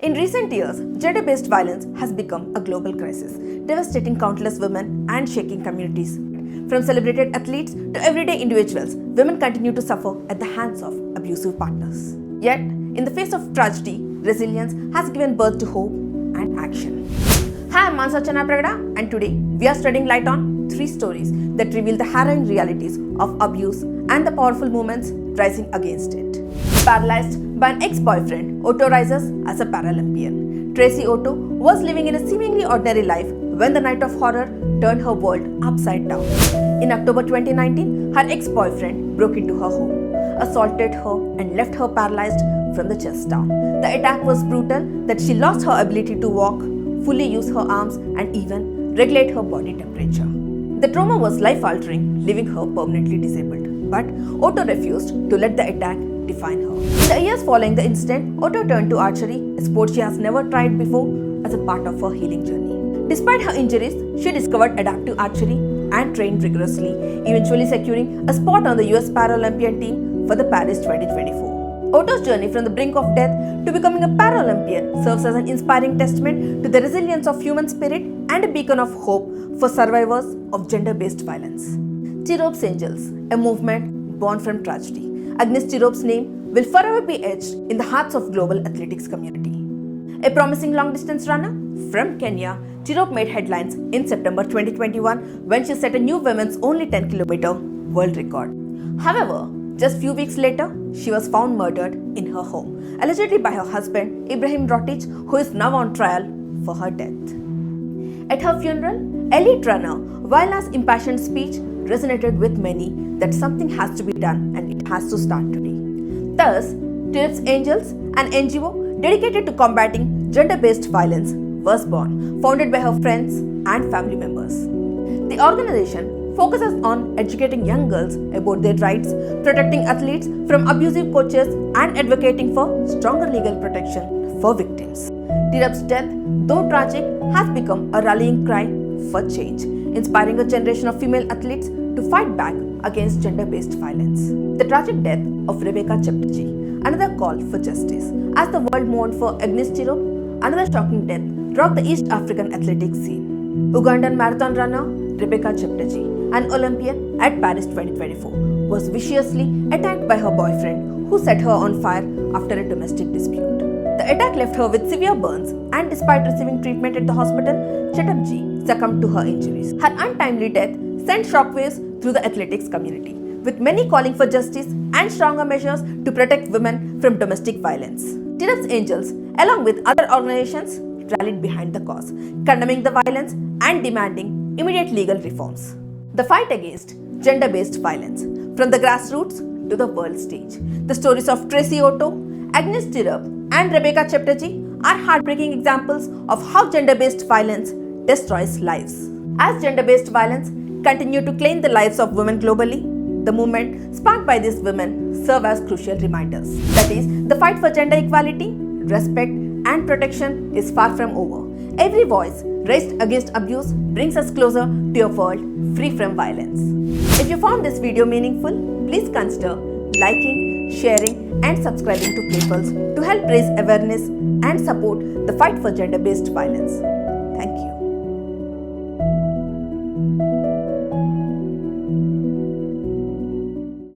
In recent years, gender-based violence has become a global crisis, devastating countless women and shaking communities. From celebrated athletes to everyday individuals, women continue to suffer at the hands of abusive partners. Yet, in the face of tragedy, resilience has given birth to hope and action. Hi, I'm Mansa Pragada, and today we are shedding light on 3 stories that reveal the harrowing realities of abuse and the powerful movements rising against it. Paralyzed by an ex-boyfriend, Otto rises as a Paralympian. Tracy Otto was living in a seemingly ordinary life when the night of horror turned her world upside down. In October 2019, her ex-boyfriend broke into her home, assaulted her and left her paralyzed from the chest down. The attack was brutal that she lost her ability to walk, fully use her arms and even regulate her body temperature. The trauma was life-altering, leaving her permanently disabled. But Otto refused to let the attack define her. In the years following the incident, Otto turned to archery, a sport she has never tried before, as a part of her healing journey. Despite her injuries, she discovered adaptive archery and trained rigorously, eventually securing a spot on the US Paralympian team for the Paris 2024. Otto's journey from the brink of death to becoming a Paralympian serves as an inspiring testament to the resilience of human spirit and a beacon of hope for survivors of gender-based violence. Tirop's Angels, a movement born from tragedy. Agnes Tirop's name will forever be etched in the hearts of global athletics community. A promising long-distance runner from Kenya, Tirop made headlines in September 2021 when she set a new women's only 10-kilometer world record. However, just few weeks later, she was found murdered in her home, allegedly by her husband Ibrahim Rotich, who is now on trial for her death. At her funeral, elite runner Vaila's impassioned speech resonated with many that something has to be done and it has to start today. Thus, Tirop's Angels, an NGO dedicated to combating gender-based violence, was born, founded by her friends and family members. The organization focuses on educating young girls about their rights, protecting athletes from abusive coaches, and advocating for stronger legal protection for victims. Tirop's death, though tragic, has become a rallying cry for change, inspiring a generation of female athletes to fight back against gender-based violence. The tragic death of Rebecca Cheptegei, another call for justice. As the world mourned for Agnes Tirop, another shocking death rocked the East African athletics scene. Ugandan marathon runner Rebecca Cheptegei, an Olympian at Paris 2024, was viciously attacked by her boyfriend, who set her on fire after a domestic dispute. The attack left her with severe burns, and despite receiving treatment at the hospital, Cheptegei succumbed to her injuries. Her untimely death sent shockwaves through the athletics community, with many calling for justice and stronger measures to protect women from domestic violence. Tirop's Angels, along with other organizations, rallied behind the cause, condemning the violence and demanding immediate legal reforms. The fight against gender-based violence, from the grassroots to the world stage. The stories of Tracy Otto, Agnes Tirop, and Rebecca Cheptegei are heartbreaking examples of how gender-based violence destroys lives. As gender-based violence continues to claim the lives of women globally, the movement sparked by these women serve as crucial reminders. That is, the fight for gender equality, respect, and protection is far from over. Every voice raised against abuse brings us closer to a world free from violence. If you found this video meaningful, please consider liking, sharing, and subscribing to Playpulse to help raise awareness and support the fight for gender-based violence.